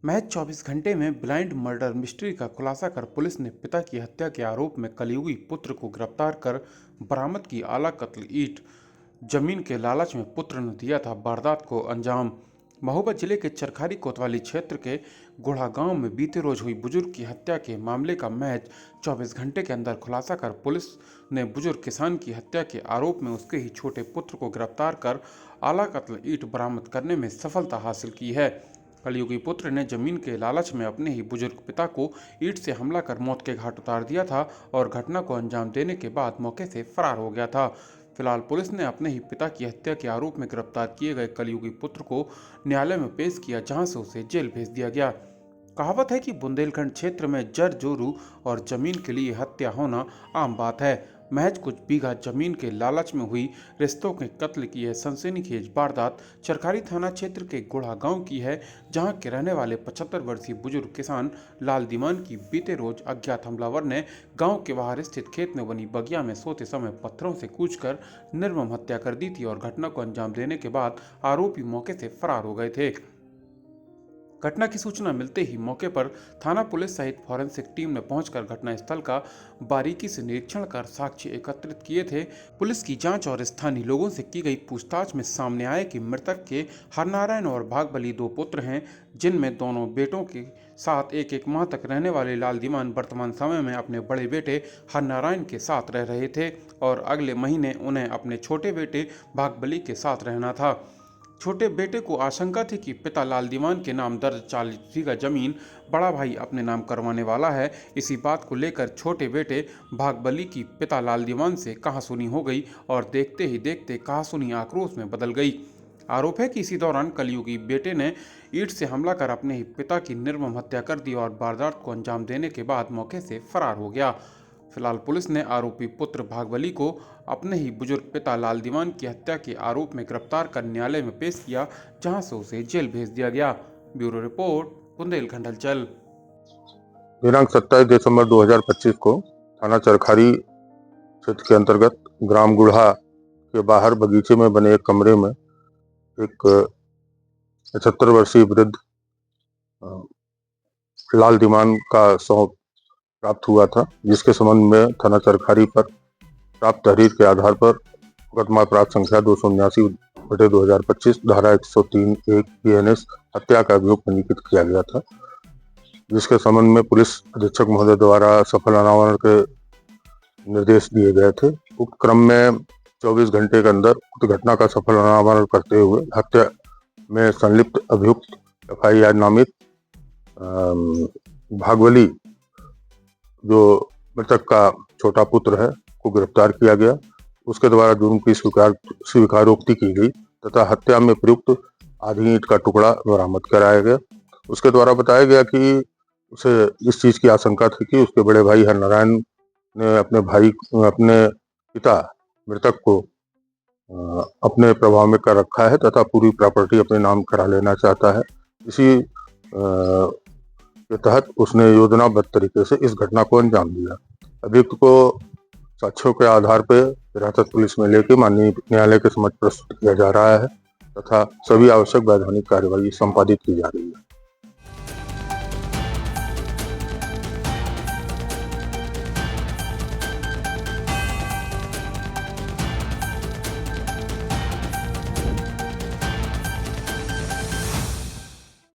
महज 24 घंटे में ब्लाइंड मर्डर मिस्ट्री का खुलासा कर पुलिस ने पिता की हत्या के आरोप में कलयुगी पुत्र को गिरफ्तार कर बरामद की। आला कत्ल ईंट जमीन के लालच में पुत्र ने दिया था वारदात को अंजाम। महोबा जिले के चरखारी कोतवाली क्षेत्र के गुढ़ा गांव में बीते रोज हुई बुजुर्ग की हत्या के मामले का महज 24 घंटे के अंदर खुलासा कर पुलिस ने बुजुर्ग किसान की हत्या के आरोप में उसके ही छोटे पुत्र को गिरफ्तार कर आला कत्ल ईंट बरामद करने में सफलता हासिल की है। कलयुगी पुत्र ने जमीन के लालच में अपने ही बुजुर्ग पिता को ईंट से हमला कर मौत के घाट उतार दिया था और घटना को अंजाम देने के बाद मौके से फरार हो गया था। फिलहाल पुलिस ने अपने ही पिता की हत्या के आरोप में गिरफ्तार किए गए कलयुगी पुत्र को न्यायालय में पेश किया, जहां से उसे जेल भेज दिया गया। कहावत है कि बुंदेलखंड क्षेत्र में जर जोरू और जमीन के लिए हत्या होना आम बात है। महज कुछ बीघा जमीन के लालच में हुई रिश्तों के कत्ल की यह सनसनीखेज वारदात चरखारी थाना क्षेत्र के गुढ़ा गांव की है, जहां के रहने वाले 75 वर्षीय बुजुर्ग किसान लाल दीवान की बीते रोज अज्ञात हमलावर ने गांव के बाहर स्थित खेत में बनी बगिया में सोते समय पत्थरों से कूचकर निर्मम हत्या कर दी थी और घटना को अंजाम देने के बाद आरोपी मौके से फरार हो गए थे। घटना की सूचना मिलते ही मौके पर थाना पुलिस सहित फॉरेंसिक टीम ने पहुंचकर घटनास्थल का बारीकी से निरीक्षण कर साक्ष्य एकत्रित किए थे। पुलिस की जांच और स्थानीय लोगों से की गई पूछताछ में सामने आया कि मृतक के हरनारायण और भागबली दो पुत्र हैं, जिनमें दोनों बेटों के साथ एक एक माह तक रहने वाले लाल दीवान वर्तमान समय में अपने बड़े बेटे हरनारायण के साथ रह रहे थे और अगले महीने उन्हें अपने छोटे बेटे भागबली के साथ रहना था। छोटे बेटे को आशंका थी कि पिता लाल दीवान के नाम दर्ज 40 बीघा जमीन बड़ा भाई अपने नाम करवाने वाला है। इसी बात को लेकर छोटे बेटे भागबली की पिता लाल दीवान से कहासुनी हो गई और देखते ही देखते कहासुनी आक्रोश में बदल गई। आरोप है कि इसी दौरान कलयुगी बेटे ने ईंट से हमला कर अपने ही पिता की निर्मम हत्या कर दी और वारदात को अंजाम देने के बाद मौके से फरार हो गया। फिलहाल पुलिस ने आरोपी पुत्र भागबली को अपने ही बुजुर्ग पिता लाल दीवान की हत्या के आरोप में गिरफ्तार कर न्यायालय में पेश किया, जहां से उसे जेल भेज दिया गया। ब्यूरो रिपोर्ट, बुंदेलखंड हलचल। दिनांक 27 दिसंबर 2025 को थाना चरखारी क्षेत्र के अंतर्गत ग्राम गुढ़ा के बाहर बगीचे में बने एक कमरे में एक 75 वर्षीय वृद्ध लाल दीवान का शव प्राप्त हुआ था, जिसके संबंध में थाना चरखारी पर प्राप्त तहरीर के आधार पर मुकदमा अपराध संख्या 279/2025 धारा 103(1) BNS हत्या का अभियोग पंजीकृत किया गया था, जिसके संबंध में पुलिस अधीक्षक महोदय द्वारा सफल अनावरण के निर्देश दिए गए थे। उक्त क्रम में 24 घंटे के अंदर उक्त घटना का सफल अनावरण करते हुए हत्या में संलिप्त अभियुक्त FIR नामित भागवली, जो मृतक का छोटा पुत्र है, को गिरफ्तार किया गया। उसके द्वारा जुर्म की स्वीकारोक्ति की गई तथा हत्या में प्रयुक्त आधी ईंट का टुकड़ा बरामद कराया गया। उसके द्वारा बताया गया कि उसे इस चीज की आशंका थी कि उसके बड़े भाई हरनारायण ने अपने पिता मृतक को अपने प्रभाव में कर रखा है तथा पूरी प्रॉपर्टी अपने नाम करा लेना चाहता है। इसी के तहत उसने योजनाबद्ध तरीके से इस घटना को अंजाम दिया। अभियुक्त को साक्ष्यों के आधार पर हिरासत पुलिस में लेकर माननीय न्यायालय के समक्ष प्रस्तुत किया जा रहा है तथा सभी आवश्यक वैधानिक कार्यवाही संपादित की जा रही है।